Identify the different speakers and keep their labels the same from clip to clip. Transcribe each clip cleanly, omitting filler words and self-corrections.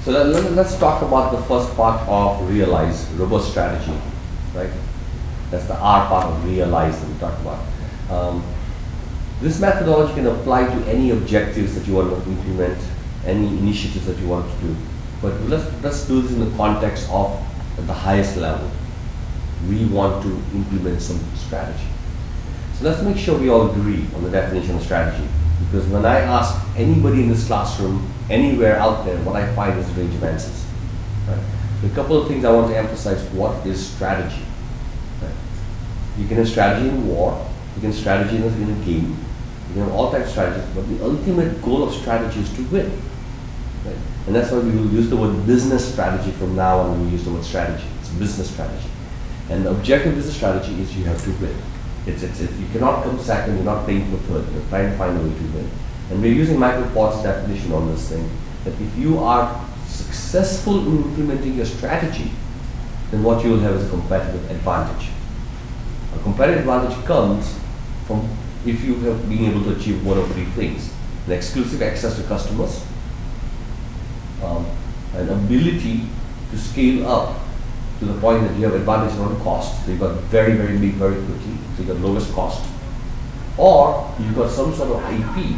Speaker 1: So let's talk about the first part of realize, robust strategy, right? That's the R part of realize that we talked about. This methodology can apply to any objectives that you want to implement, any initiatives that you want to do. But let's do this in the context of at the highest level. We want to implement some strategy. So let's make sure we all agree on the definition of strategy. Because when I ask anybody in this classroom, anywhere out there, what I find is a range of answers. Right? So a couple of things I want to emphasize. What is strategy? Right? You can have strategy in war, you can have strategy in a game, you can have all types of strategies, but the ultimate goal of strategy is to win. Right? And that's why we will use the word business strategy from now on when we use the word strategy. It's business strategy. And the objective of business strategy is you have to win. You cannot come second, you're not playing for third, you're trying to find a way to win. And we're using Michael Porter's definition on this thing, that if you are successful in implementing your strategy, then what you will have is a competitive advantage. A competitive advantage comes from if you have been able to achieve one of three things: an exclusive access to customers, an ability to scale up to the point that you have advantage on cost, so you got very, very big very quickly, so you got lowest cost, or you've got some sort of IP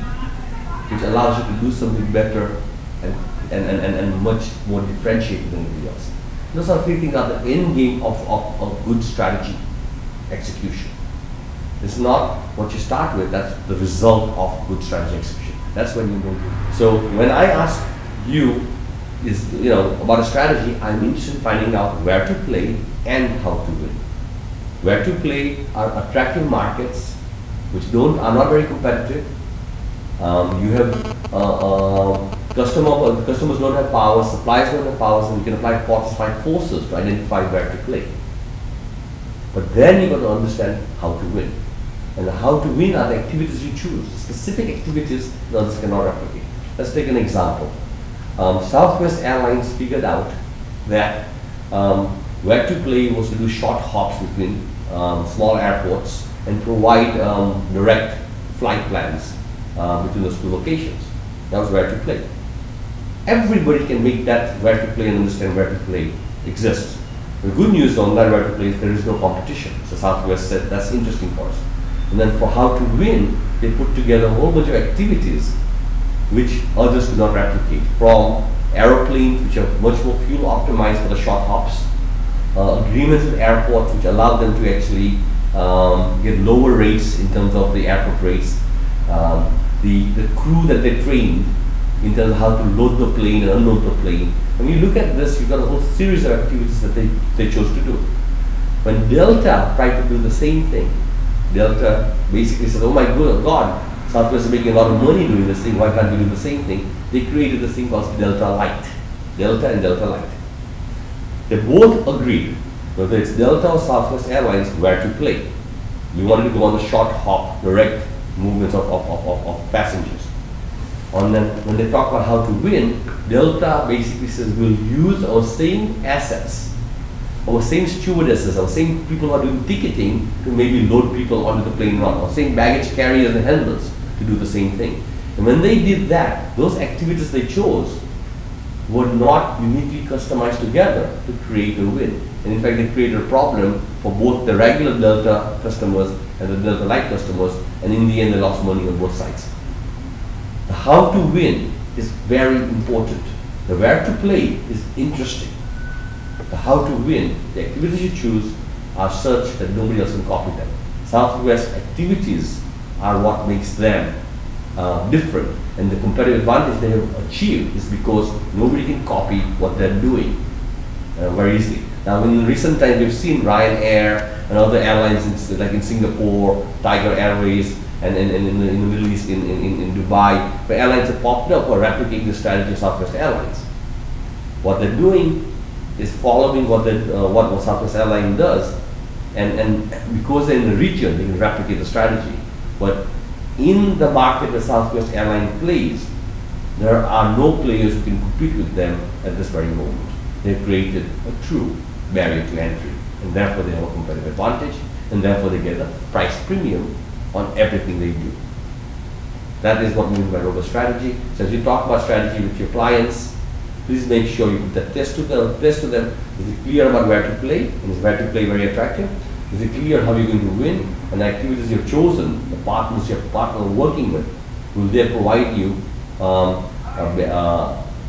Speaker 1: which allows you to do something better and much more differentiated than anybody else. Those are three things are the end game of good strategy execution. It's not what you start with, that's the result of good strategy execution. That's when you go. So when I ask you about a strategy, I'm interested in finding out where to play and how to win. Where to play are attractive markets which are not very competitive. You have customers don't have power, suppliers don't have power, so you can apply five forces to identify where to play. But then you've got to understand how to win. And how to win are the activities you choose, specific activities that others cannot replicate. Let's take an example. Southwest Airlines figured out that where to play was to do short hops between small airports and provide direct flight plans between those two locations. That was where to play. Everybody can make that where to play and understand where to play exists. The good news on that where to play is there is no competition. So Southwest said that's interesting for us. And then for how to win, they put together a whole bunch of activities which others could not replicate, from aeroplanes which are much more fuel optimized for the short hops, agreements with airports which allow them to actually get lower rates in terms of the airport rates, the crew that they trained in terms of how to load the plane and unload the plane. When you look at this, you've got a whole series of activities that they chose to do. When Delta tried to do the same thing, Delta basically said, oh my God, Southwest is making a lot of money doing this thing, why can't we do the same thing? They created this thing called Delta Light. Delta and Delta Light. They both agreed, whether it's Delta or Southwest Airlines, where to play. We wanted to go on the short hop, direct movements of passengers. And then when they talk about how to win, Delta basically says we'll use our same assets, our same stewardesses, our same people who are doing ticketing to maybe load people onto the plane run, our same baggage carriers and handlers to do the same thing. And when they did that, those activities they chose were not uniquely customized together to create a win. And in fact, they created a problem for both the regular Delta customers and the Delta Light customers, and in the end they lost money on both sides. The how to win is very important. The where to play is interesting. The how to win, the activities you choose are such that nobody else can copy them. Southwest activities are what makes them different, and the competitive advantage they have achieved is because nobody can copy what they're doing very easily. Now, in recent times, we've seen Ryanair and other airlines like in Singapore, Tiger Airways, and in the Middle East, in Dubai, where airlines have popped up or replicating the strategy of Southwest Airlines. What they're doing is following what Southwest Airlines does, and because they're in the region, they can replicate the strategy. But in the market that Southwest Airlines plays, there are no players who can compete with them at this very moment. They've created a true barrier to entry, and therefore they have a competitive advantage, and therefore they get a price premium on everything they do. That is what we mean by robust strategy. So as you talk about strategy with your clients, Please make sure you put that test to them. Is it clear about where to play? And is where to play very attractive? Is it clear how you're going to win? And the activities you've chosen, the partners you're working with, will they provide you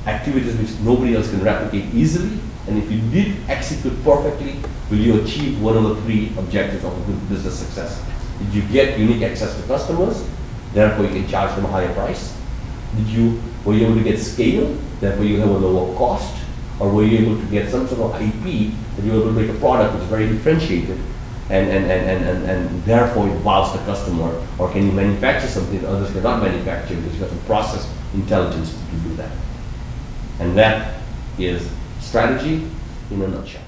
Speaker 1: activities which nobody else can replicate easily? And if you did execute perfectly, will you achieve one of the three objectives of a good business success? Did you get unique access to customers? Therefore, you can charge them a higher price. Were you able to get scale? Therefore, you have a lower cost. Or were you able to get some sort of IP that you were able to make a product which is very differentiated and therefore it wows the customer? Or can you manufacture something that others cannot manufacture because you have some process intelligence to do that? And that is strategy in a nutshell.